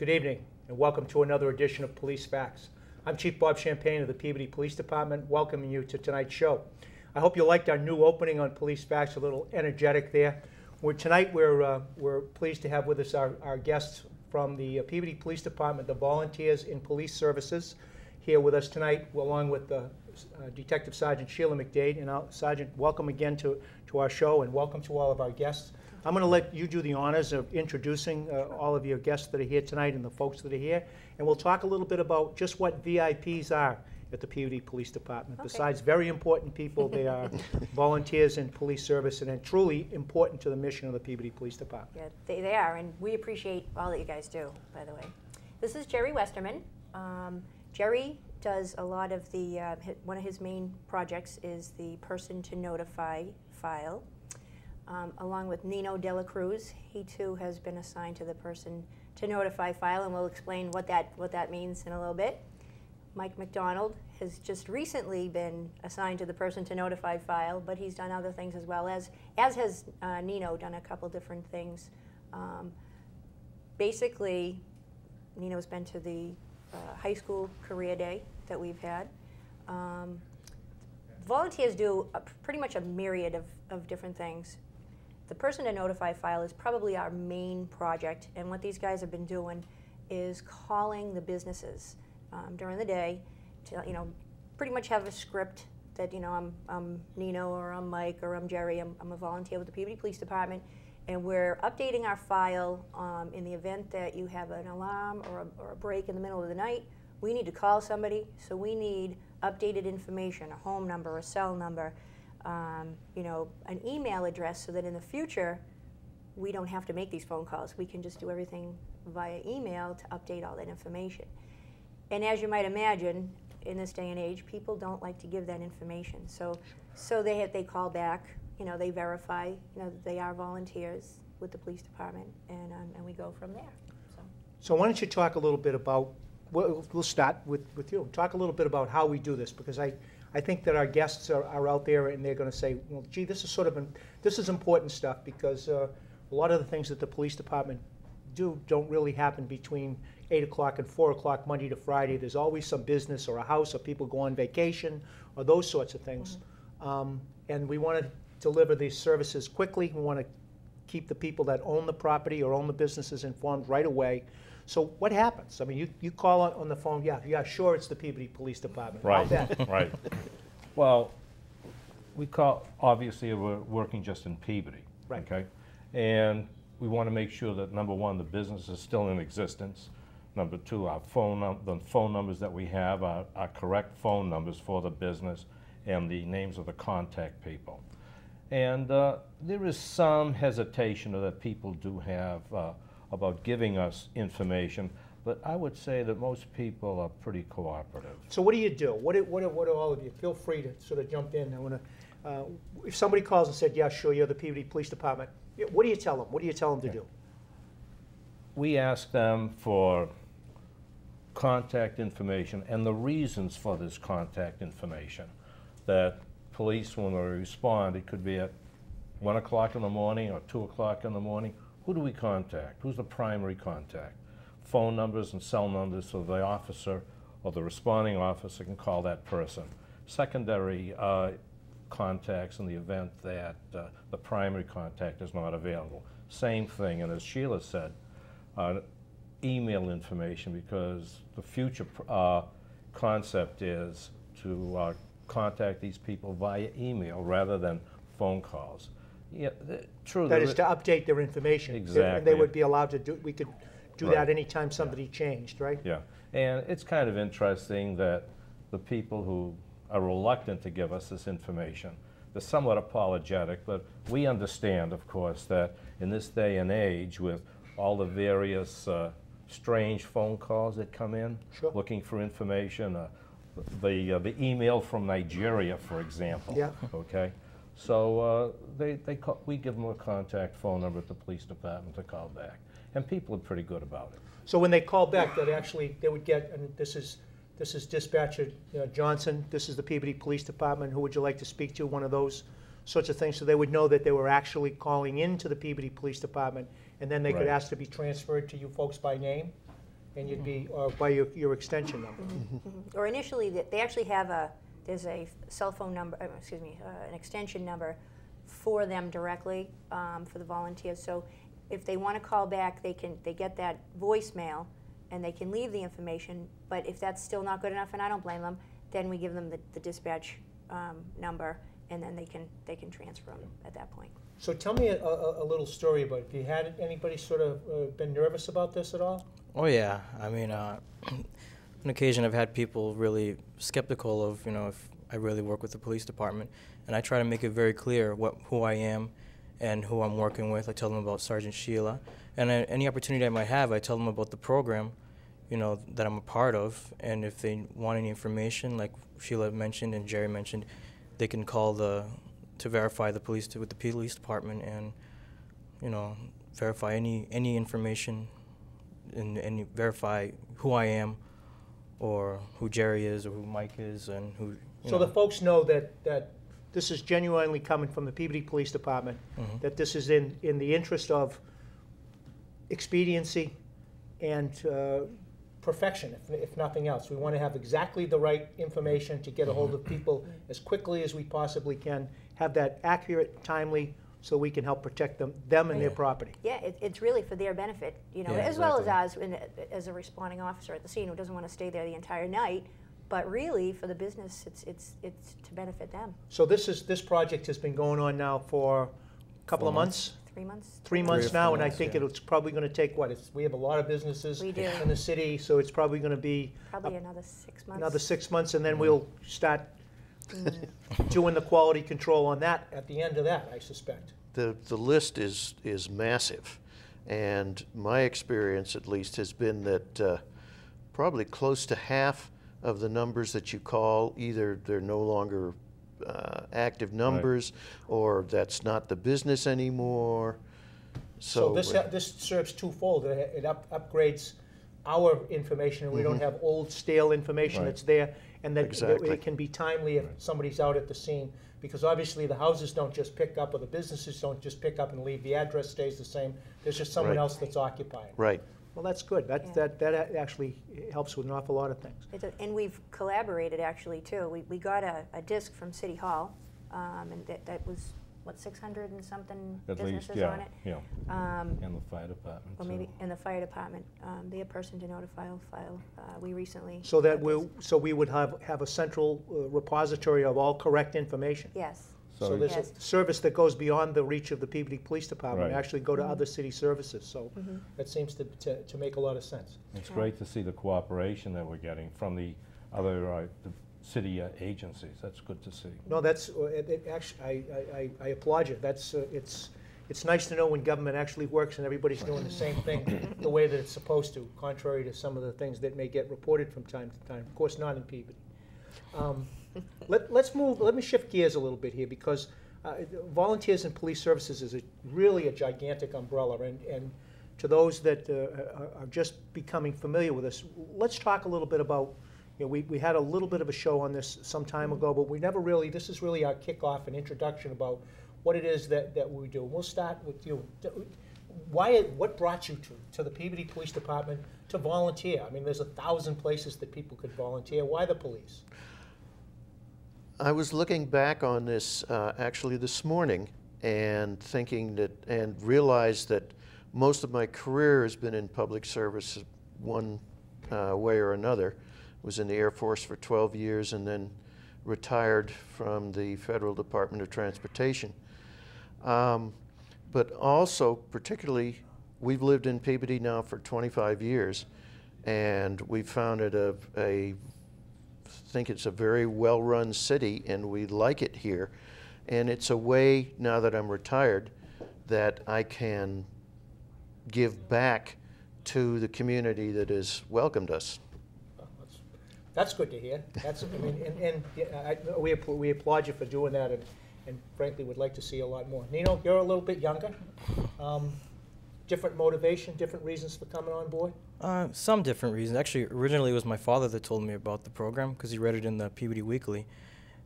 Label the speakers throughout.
Speaker 1: Good evening, and welcome to another edition of Police Facts. I'm Chief Bob Champagne of the Peabody Police Department, welcoming you to tonight's show. I hope you liked our new opening on Police Facts, a little energetic there. Tonight we're pleased to have with us our guests from the Peabody Police Department, the Volunteers in Police Services, here with us tonight, along with Detective Sergeant Sheila McDade. And Sergeant, welcome again to our show, and welcome to all of our guests. I'm going to let you do the honors of introducing all of your guests that are here tonight and the folks that are here, and we'll talk a little bit about just what VIPs are at the Peabody Police Department. Okay. Besides very important people, they are volunteers in police service and truly important to the mission of the Peabody Police Department.
Speaker 2: Yeah, they are, and we appreciate all that you guys do, by the way. This is Jerry Westerman. Jerry does a lot of the, one of his main projects is the Person to Notify file. Along with Nino Dela Cruz, he too has been assigned to the Person to Notify file, and we'll explain what that means in a little bit. Mike McDonald has just recently been assigned to the Person to Notify file, but he's done other things as well, as has Nino done a couple different things. Basically, Nino's been to the high school career day that we've had. Volunteers do pretty much a myriad of different things. The Person to Notify file is probably our main project, and what these guys have been doing is calling the businesses during the day to, pretty much have a script that, I'm Nino, or I'm Mike, or I'm Jerry, I'm a volunteer with the Peabody Police Department, and we're updating our file in the event that you have an alarm or a break in the middle of the night. We need to call somebody, so we need updated information, a home number, a cell number, an email address, so that in the future we don't have to make these phone calls. We can just do everything via email to update all that information. And as you might imagine, in this day and age, people don't like to give that information. So they call back, they verify, that they are volunteers with the police department, and we go from there.
Speaker 1: So why don't you talk a little bit about, we'll start with you. Talk a little bit about how we do this, because I think that our guests are out there and they're going to say, well, gee, this is important stuff, because a lot of the things that the police department don't really happen between 8 o'clock and 4 o'clock Monday to Friday. There's always some business or a house, or people go on vacation, or those sorts of things. Mm-hmm. And we want to deliver these services quickly. We want to keep the people that own the property or own the businesses informed right away. So what happens? I mean, you call on the phone, yeah, sure, it's the Peabody Police Department.
Speaker 3: Right, right. Well, we call, obviously we're working just in Peabody,
Speaker 1: right.
Speaker 3: Okay? And we want to make sure that, number one, the business is still in existence. Number two, the phone numbers that we have are correct phone numbers for the business, and the names of the contact people. And there is some hesitation that people do have about giving us information, but I would say that most people are pretty cooperative.
Speaker 1: So what do you do? What do all of you? Feel free to sort of jump in. I want to, if somebody calls and said, yeah, sure, you're the Peabody Police Department, what do you tell them? What do you tell them to do?
Speaker 3: We ask them for contact information and the reasons for this contact information. That police, when they respond, it could be at 1 o'clock in the morning or 2 o'clock in the morning. Who do we contact? Who's the primary contact? Phone numbers and cell numbers so the officer or the responding officer can call that person. Secondary contacts in the event that the primary contact is not available. Same thing, and as Sheila said, email information, because the future concept is to contact these people via email rather than phone calls. Yeah, true.
Speaker 1: That is to update their information.
Speaker 3: Exactly.
Speaker 1: They would be allowed to do. We could do that anytime somebody changed, right?
Speaker 3: Yeah, and it's kind of interesting that the people who are reluctant to give us this information, they're somewhat apologetic, but we understand, of course, that in this day and age, with all the various strange phone calls that come in,
Speaker 1: sure,
Speaker 3: looking for information, the email from Nigeria, for example.
Speaker 1: Yeah.
Speaker 3: Okay. So we give them a contact phone number at the police department to call back, and people are pretty good about it.
Speaker 1: So when they call back, they would get, and this is Dispatcher Johnson. This is the Peabody Police Department. Who would you like to speak to? One of those sorts of things, so they would know that they were actually calling into the Peabody Police Department, and then they could ask to be transferred to you folks by name. and you'd be, or by your extension number.
Speaker 2: Or initially, they actually have there's a cell phone number, excuse me, an extension number for them directly, for the volunteers. So if they want to call back, they get that voicemail and they can leave the information. But if that's still not good enough, and I don't blame them, then we give them the dispatch number, and then they can transfer them at that point.
Speaker 1: So tell me a little story about it. Have you had anybody sort of been nervous about this at all?
Speaker 4: Oh yeah, I mean, on occasion I've had people really skeptical of, if I really work with the police department, and I try to make it very clear who I am and who I'm working with. I tell them about Sergeant Sheila, and any opportunity I might have, I tell them about the program, that I'm a part of, and if they want any information, like Sheila mentioned and Jerry mentioned, they can call to verify with the police department and, verify any information and verify who I am or who Jerry is or who Mike is and who,
Speaker 1: So the folks know that this is genuinely coming from the Peabody Police Department, that this is in the interest of expediency and perfection, if nothing else. We want to have exactly the right information to get a hold of people as quickly as we possibly can, have that accurate, timely, so we can help protect them and their property.
Speaker 2: Yeah, it's really for their benefit,
Speaker 4: Yeah,
Speaker 2: as well as
Speaker 4: exactly.
Speaker 2: ours as a responding officer at the scene who doesn't want to stay there the entire night. But really, for the business, it's to benefit them.
Speaker 1: So this project has been going on now for a couple of months?
Speaker 2: 3 months.
Speaker 1: 3 months
Speaker 4: or
Speaker 1: now,
Speaker 4: 4
Speaker 1: and I
Speaker 4: months,
Speaker 1: think
Speaker 4: yeah.
Speaker 1: it's probably going to take, we have a lot of businesses
Speaker 2: We do.
Speaker 1: in the city, so it's probably going to be
Speaker 2: Probably another 6 months.
Speaker 1: another 6 months, and then we'll start doing the quality control on that at the end of that, I suspect.
Speaker 5: The list is massive, and my experience at least has been that probably close to half of the numbers that you call, either they're no longer active numbers, or that's not the business anymore.
Speaker 1: So this serves twofold. It upgrades our information, and we don't have old, stale information
Speaker 3: Right.
Speaker 1: that's there, and that
Speaker 5: Exactly.
Speaker 1: it can be timely if somebody's out at the scene. Because obviously the houses don't just pick up, or the businesses don't just pick up and leave. The address stays the same. There's just someone
Speaker 5: Right.
Speaker 1: else that's occupying.
Speaker 5: Right.
Speaker 1: Well, that's good. That actually helps with an awful lot of things.
Speaker 2: And we've collaborated actually too. We got a disc from City Hall, and that was, 600 and something
Speaker 3: At least,
Speaker 2: businesses on it.
Speaker 3: yeah,
Speaker 2: Um,
Speaker 3: and the fire department.
Speaker 2: Or
Speaker 3: so-
Speaker 2: maybe in the fire department, their person to notify will file. We recently.
Speaker 1: So that we would have a central repository of all correct information.
Speaker 2: Yes.
Speaker 1: So
Speaker 3: So,
Speaker 1: there's
Speaker 2: Yes.
Speaker 1: a service that goes beyond the reach of the Peabody Police Department,
Speaker 3: Right.
Speaker 1: actually go to other city services. So that seems to make a lot of sense.
Speaker 3: it's great to see the cooperation that we're getting from the other the city agencies. That's good to see.
Speaker 1: No, that's, actually, I applaud you. That's, it's nice to know when government actually works and everybody's doing the same thing the way that it's supposed to, contrary to some of the things that may get reported from time to time. Of course, not in Peabody. Let me shift gears a little bit here, because volunteers in police services is really a gigantic umbrella, and to those that are just becoming familiar with this, let's talk a little bit about, we had a little bit of a show on this some time ago, but we never really, this is really our kickoff and introduction about what it is that we do. We'll start with you. What brought you to the Peabody Police Department to volunteer? I mean, there's 1,000 places that people could volunteer. Why the police?
Speaker 5: I was looking back on this actually this morning and thinking and realized that most of my career has been in public service one way or another. Was in the Air Force for 12 years and then retired from the Federal Department of Transportation. But also, particularly, we've lived in Peabody now for 25 years, and we've found it I think it's a very well-run city, and we like it here. And it's a way, now that I'm retired, that I can give back to the community that has welcomed us.
Speaker 1: That's good to hear. That's, I mean, we applaud you for doing that, and frankly, would like to see a lot more. Nino, you're a little bit younger. Different motivation, different reasons for coming on board?
Speaker 4: Some different reasons. Actually, originally it was my father that told me about the program because he read it in the Peabody Weekly.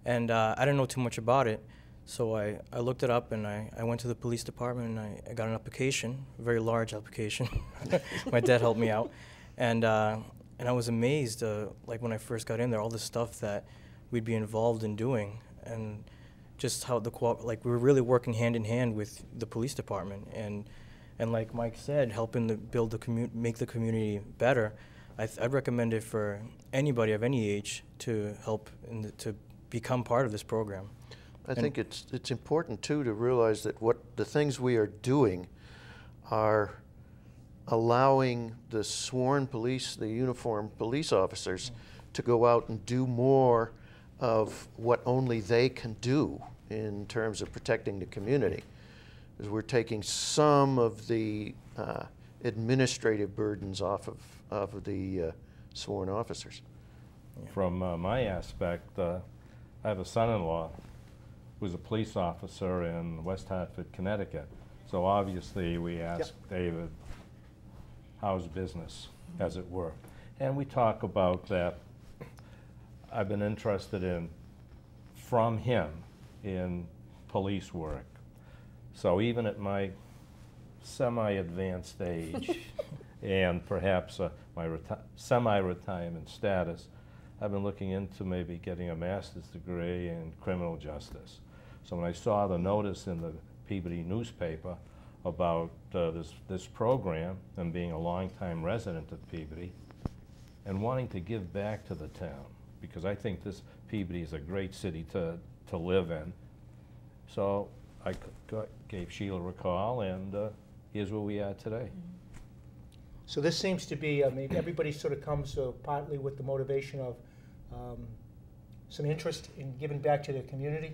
Speaker 4: And I didn't know too much about it. So I looked it up and I went to the police department and I got an application, a very large application. My dad helped me out. and I was amazed, like when I first got in there, all the stuff that we'd be involved in doing, and just how like we were really working hand in hand with the police department, and like Mike said, helping to build make the community better. I'd recommend it for anybody of any age to help to become part of this program.
Speaker 5: I think it's important too to realize that the things we are doing are allowing the sworn police, the uniformed police officers, to go out and do more of what only they can do in terms of protecting the community. Because we're taking some of the administrative burdens off of the sworn officers.
Speaker 3: From my aspect, I have a son-in-law who's a police officer in West Hartford, Connecticut. So obviously we asked David, how's business, as it were? And we talk about that. I've been interested from him, in police work. So even at my semi-advanced age and perhaps my semi-retirement status, I've been looking into maybe getting a master's degree in criminal justice. So when I saw the notice in the Peabody newspaper about this program, and being a longtime resident of Peabody, and wanting to give back to the town, because I think this Peabody is a great city to live in. So I gave Sheila a call, and here's where we are today.
Speaker 1: So this seems to be, maybe everybody sort of comes partly with the motivation of some interest in giving back to their community,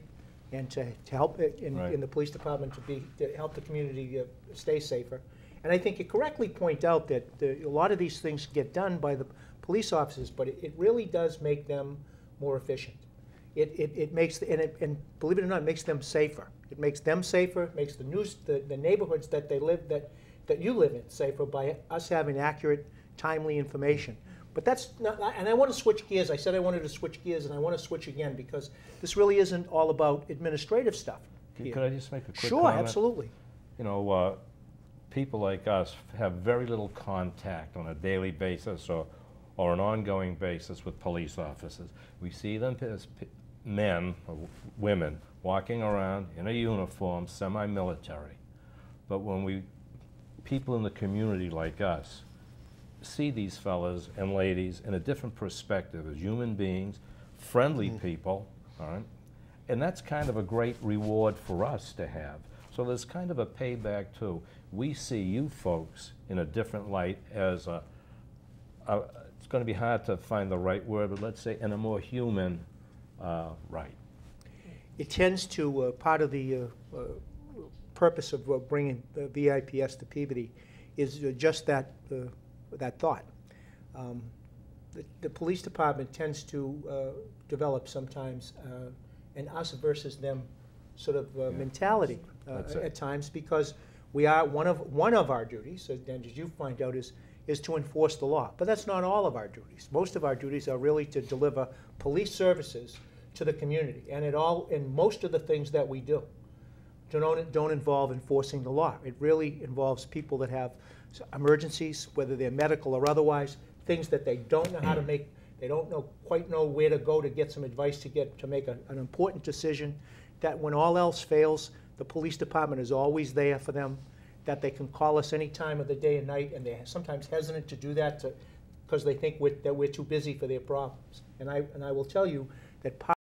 Speaker 1: and to help in the police department to help the community stay safer. And I think you correctly point out that a lot of these things get done by the police officers, but it really does make them more efficient. It makes, and believe it or not, it makes them safer. It makes them safer, it makes the neighborhoods that they live, that you live in, safer by us having accurate, timely information. But that's not, and I want to switch gears. I said I wanted to switch gears, and I want to switch again, because this really isn't all about administrative stuff.
Speaker 3: Could I just make a quick
Speaker 1: Sure,
Speaker 3: comment?
Speaker 1: absolutely.
Speaker 3: You know, people like us have very little contact on a daily basis or an ongoing basis with police officers. We see them as men or women walking around in a uniform, semi-military. But when people in the community like us see these fellas and ladies in a different perspective as human beings, friendly people, all right? And that's kind of a great reward for us to have. So there's kind of a payback too. We see you folks in a different light as it's going to be hard to find the right word, but let's say in a more human right.
Speaker 1: It tends to, part of the purpose of bringing the VIPS to Peabody is just that thought. The police department tends to develop sometimes an us versus them sort of mentality at times, because we are one of our duties, and as you find out, is to enforce the law. But that's not all of our duties. Most of our duties are really to deliver police services to the community, and most of the things that we do don't involve enforcing the law. It really involves people that have emergencies, whether they're medical or otherwise, things that they don't know how to make. They don't quite know where to go to get some advice to make an important decision. That when all else fails, the police department is always there for them. That they can call us any time of the day and night, and they're sometimes hesitant to do that because they think that we're too busy for their problems. And I will tell you that part